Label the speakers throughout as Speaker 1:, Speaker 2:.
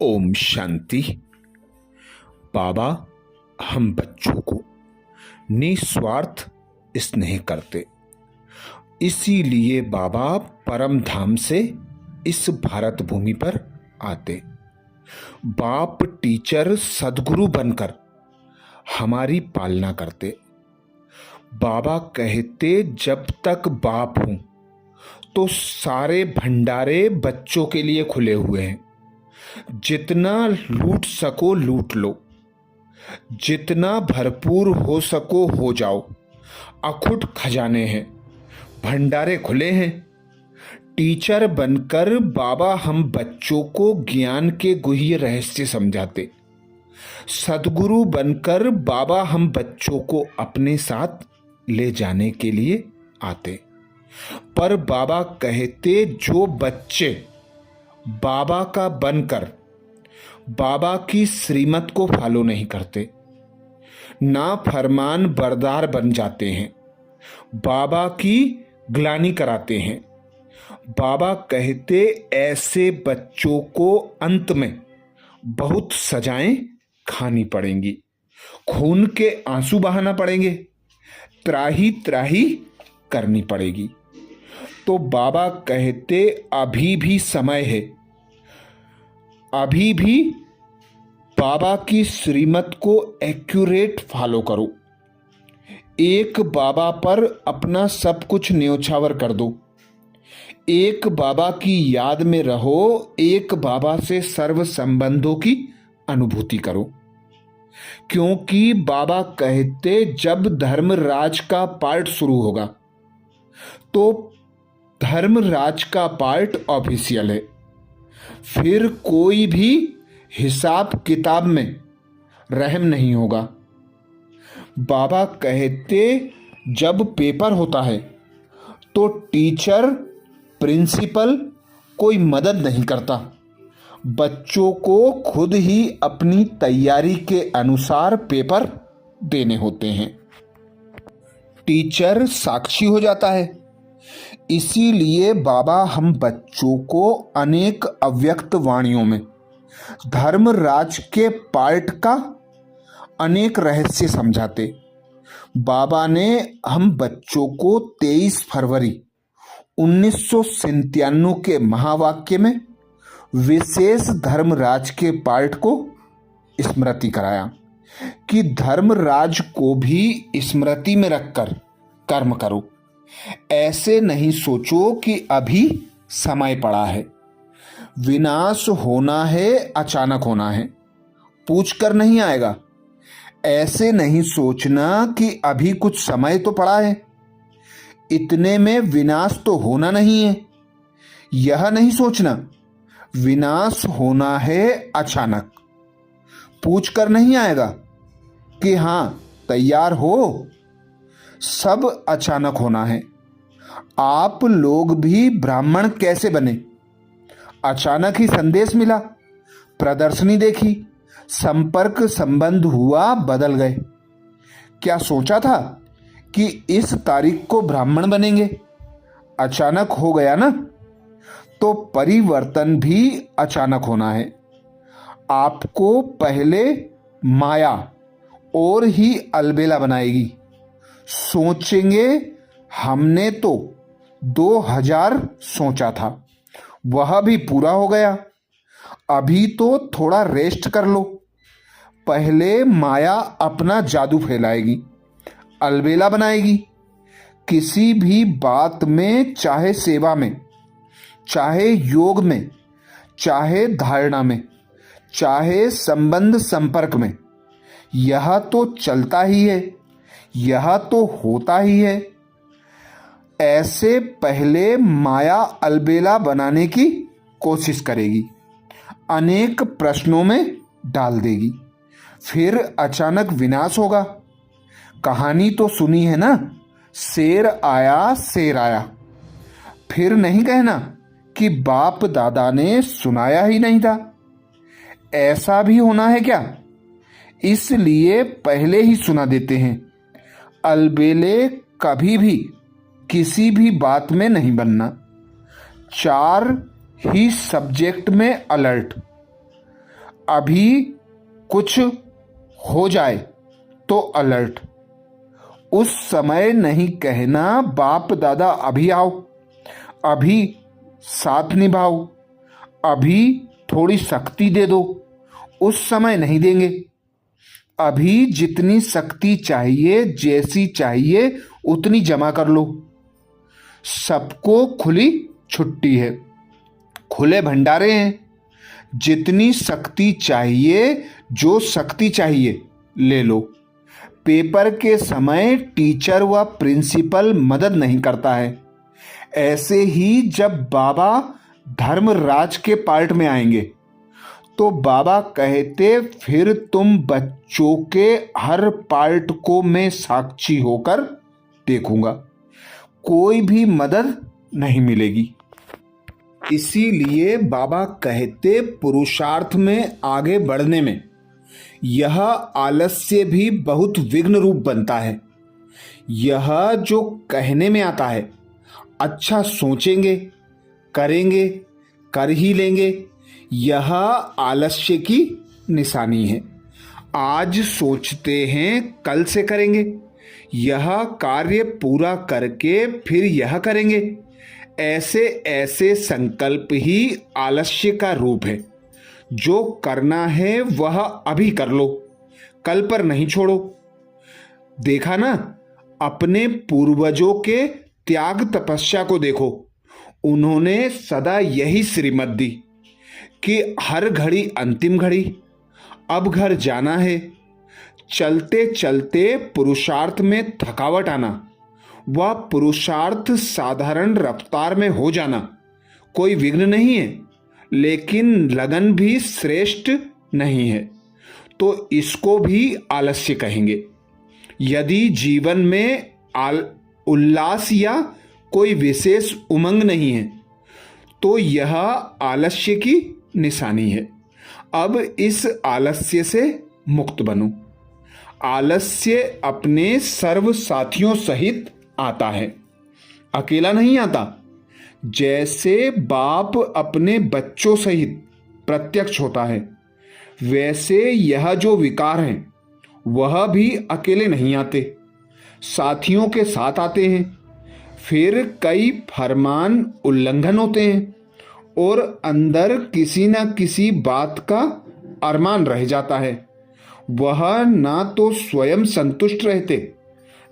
Speaker 1: ओम शांति। बाबा हम बच्चों को निस्वार्थ स्नेह करते, इसीलिए बाबा परम धाम से इस भारत भूमि पर आते। बाप टीचर सद्गुरु बनकर हमारी पालना करते। बाबा कहते जब तक बाप हूं तो सारे भंडारे बच्चों के लिए खुले हुए हैं। जितना लूट सको लूट लो, जितना भरपूर हो सको हो जाओ। अखुट खजाने हैं, भंडारे खुले हैं। टीचर बनकर बाबा हम बच्चों को ज्ञान के गुह्य रहस्य समझाते। सद्गुरु बनकर बाबा हम बच्चों को अपने साथ ले जाने के लिए आते। पर बाबा कहते जो बच्चे बाबा का बनकर बाबा की श्रीमत को फॉलो नहीं करते, ना फरमान बरदार बन जाते हैं, बाबा की ग्लानि कराते हैं। बाबा कहते ऐसे बच्चों को अंत में बहुत सजाएं खानी पड़ेंगी, खून के आंसू बहाना पड़ेंगे, त्राही त्राही करनी पड़ेगी। तो बाबा कहते अभी भी समय है, अभी भी बाबा की श्रीमत को एक्यूरेट फॉलो करो। एक बाबा पर अपना सब कुछ न्योछावर कर दो। एक बाबा की याद में रहो, एक बाबा से सर्व संबंधों की अनुभूति करो। क्योंकि बाबा कहते जब धर्मराज का पार्ट शुरू होगा तो धर्मराज का पार्ट ऑफिशियल है, फिर कोई भी हिसाब किताब में रहम नहीं होगा। बाबा कहते जब पेपर होता है तो टीचर प्रिंसिपल कोई मदद नहीं करता, बच्चों को खुद ही अपनी तैयारी के अनुसार पेपर देने होते हैं। टीचर साक्षी हो जाता है। इसीलिए बाबा हम बच्चों को अनेक अव्यक्त वाणियों में धर्मराज के पार्ट का अनेक रहस्य समझाते। बाबा ने हम बच्चों को 23 फरवरी 1997 के महावाक्य में विशेष धर्मराज के पार्ट को स्मृति कराया कि धर्मराज को भी स्मृति में रखकर कर्म करो। ऐसे नहीं सोचो कि अभी समय पड़ा है, विनाश होना है, अचानक होना है, पूछ कर नहीं आएगा। ऐसे नहीं सोचना कि अभी कुछ समय तो पड़ा है, इतने में विनाश तो होना नहीं है। यह नहीं सोचना विनाश होना है अचानक, पूछ कर नहीं आएगा कि हां तैयार हो। सब अचानक होना है। आप लोग भी ब्राह्मण कैसे बने? अचानक ही संदेश मिला, प्रदर्शनी देखी, संपर्क संबंध हुआ, बदल गए। क्या सोचा था कि इस तारीख को ब्राह्मण बनेंगे? अचानक हो गया ना। तो परिवर्तन भी अचानक होना है। आपको पहले माया और ही अलबेला बनाएगी। सोचेंगे हमने तो 2000 सोचा था, वह भी पूरा हो गया, अभी तो थोड़ा रेस्ट कर लो। पहले माया अपना जादू फैलाएगी, अलबेला बनाएगी। किसी भी बात में, चाहे सेवा में, चाहे योग में, चाहे धारणा में, चाहे संबंध संपर्क में, यह तो चलता ही है, यह तो होता ही है। ऐसे पहले माया अलबेला बनाने की कोशिश करेगी, अनेक प्रश्नों में डाल देगी, फिर अचानक विनाश होगा। कहानी तो सुनी है ना, शेर आया शेर आया। फिर नहीं कहना कि बाप दादा ने सुनाया ही नहीं था। ऐसा भी होना है क्या? इसलिए पहले ही सुना देते हैं। अलबेले कभी भी किसी भी बात में नहीं बनना। 4 ही सब्जेक्ट में अलर्ट, अभी कुछ हो जाए तो अलर्ट। उस समय नहीं कहना बाप दादा अभी आओ, अभी साथ निभाओ, अभी थोड़ी शक्ति दे दो, उस समय नहीं देंगे। अभी जितनी शक्ति चाहिए, जैसी चाहिए उतनी जमा कर लो। सबको खुली छुट्टी है, खुले भंडारे हैं। जितनी शक्ति चाहिए, जो शक्ति चाहिए ले लो। पेपर के समय टीचर व प्रिंसिपल मदद नहीं करता है। ऐसे ही जब बाबा धर्मराज के पार्ट में आएंगे तो बाबा कहते, फिर तुम बच्चों के हर पार्ट को मैं साक्षी होकर देखूंगा, कोई भी मदद नहीं मिलेगी। इसीलिए बाबा कहते, पुरुषार्थ में आगे बढ़ने में यह आलस्य भी बहुत विघ्न रूप बनता है। यह जो कहने में आता है, अच्छा सोचेंगे, करेंगे, कर ही लेंगे, यह आलस्य की निशानी है। आज सोचते हैं कल से करेंगे, यह कार्य पूरा करके फिर यह करेंगे। ऐसे ऐसे संकल्प ही आलस्य का रूप है। जो करना है वह अभी कर लो, कल पर नहीं छोड़ो। देखा ना, अपने पूर्वजों के त्याग तपस्या को देखो। उन्होंने सदा यही श्रीमत दी कि हर घड़ी अंतिम घड़ी, अब घर जाना है। चलते चलते पुरुषार्थ में थकावट आना, वह पुरुषार्थ साधारण रफ्तार में हो जाना कोई विघ्न नहीं है, लेकिन लगन भी श्रेष्ठ नहीं है, तो इसको भी आलस्य कहेंगे। यदि जीवन में उल्लास या कोई विशेष उमंग नहीं है तो यह आलस्य की निशानी है। अब इस आलस्य से मुक्त बनो। आलस्य अपने सर्व साथियों सहित आता है, अकेला नहीं आता। जैसे बाप अपने बच्चों सहित प्रत्यक्ष होता है, वैसे यह जो विकार हैं वह भी अकेले नहीं आते, साथियों के साथ आते हैं। फिर कई फरमान उल्लंघन होते हैं और अंदर किसी न किसी बात का अरमान रह जाता है। वह ना तो स्वयं संतुष्ट रहते,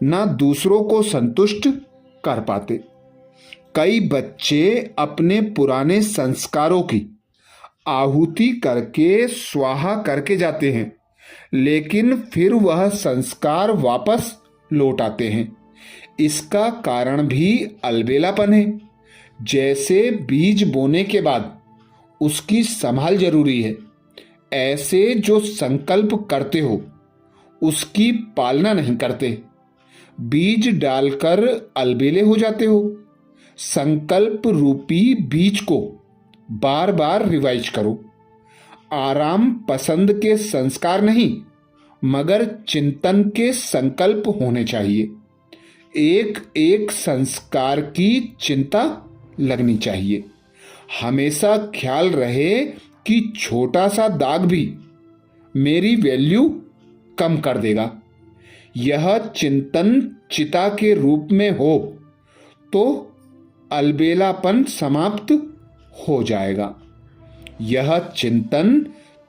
Speaker 1: ना दूसरों को संतुष्ट कर पाते। कई बच्चे अपने पुराने संस्कारों की आहुति करके स्वाहा करके जाते हैं, लेकिन फिर वह संस्कार वापस लौट आते हैं। इसका कारण भी अलबेलापन है। जैसे बीज बोने के बाद उसकी संभाल जरूरी है, ऐसे जो संकल्प करते हो उसकी पालना नहीं करते, बीज डालकर अलबेले हो जाते हो। संकल्प रूपी बीज को बार बार रिवाइज करो। आराम पसंद के संस्कार नहीं, मगर चिंतन के संकल्प होने चाहिए। एक एक संस्कार की चिंता लगनी चाहिए। हमेशा ख्याल रहे कि छोटा सा दाग भी मेरी वैल्यू कम कर देगा। यह चिंतन चिता के रूप में हो तो अलबेलापन समाप्त हो जाएगा। यह चिंतन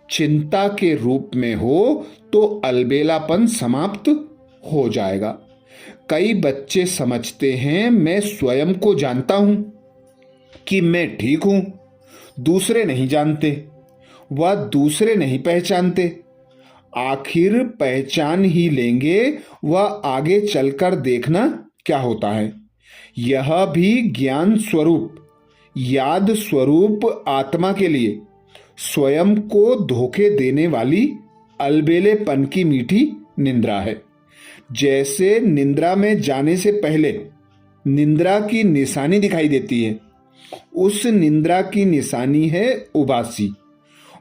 Speaker 1: चिंता के रूप में हो तो अलबेलापन समाप्त हो जाएगा। कई बच्चे समझते हैं मैं स्वयं को जानता हूं कि मैं ठीक हूं, दूसरे नहीं जानते, वह दूसरे नहीं पहचानते। आखिर पहचान ही लेंगे, वह आगे चलकर देखना क्या होता है। यह भी ज्ञान स्वरूप, याद स्वरूप आत्मा के लिए स्वयं को धोखे देने वाली अलबेलेपन की मीठी निंद्रा है। जैसे निंद्रा में जाने से पहले निंद्रा की निशानी दिखाई देती है, उस निंद्रा की निशानी है उबासी,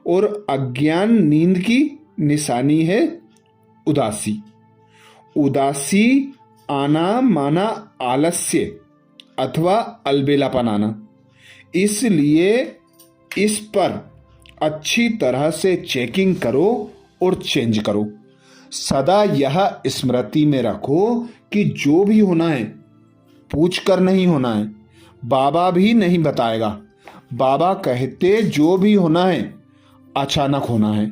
Speaker 1: और अज्ञान नींद की निशानी है उदासी। उदासी आना माना आलस्य अथवा अलबेलापन आना। इसलिए इस पर अच्छी तरह से चेकिंग करो और चेंज करो। सदा यह स्मृति में रखो कि जो भी होना है पूछ कर नहीं होना है, बाबा भी नहीं बताएगा। बाबा कहते जो भी होना है अचानक होना है।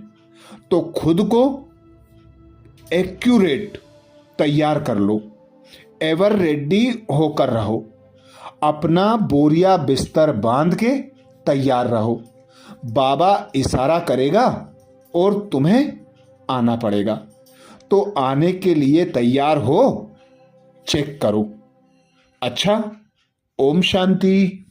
Speaker 1: तो खुद को एक्यूरेट तैयार कर लो, एवर रेडी होकर रहो। अपना बोरिया बिस्तर बांध के तैयार रहो। बाबा इशारा करेगा और तुम्हें आना पड़ेगा। तो आने के लिए तैयार हो, चेक करो। अच्छा, ओम शांति।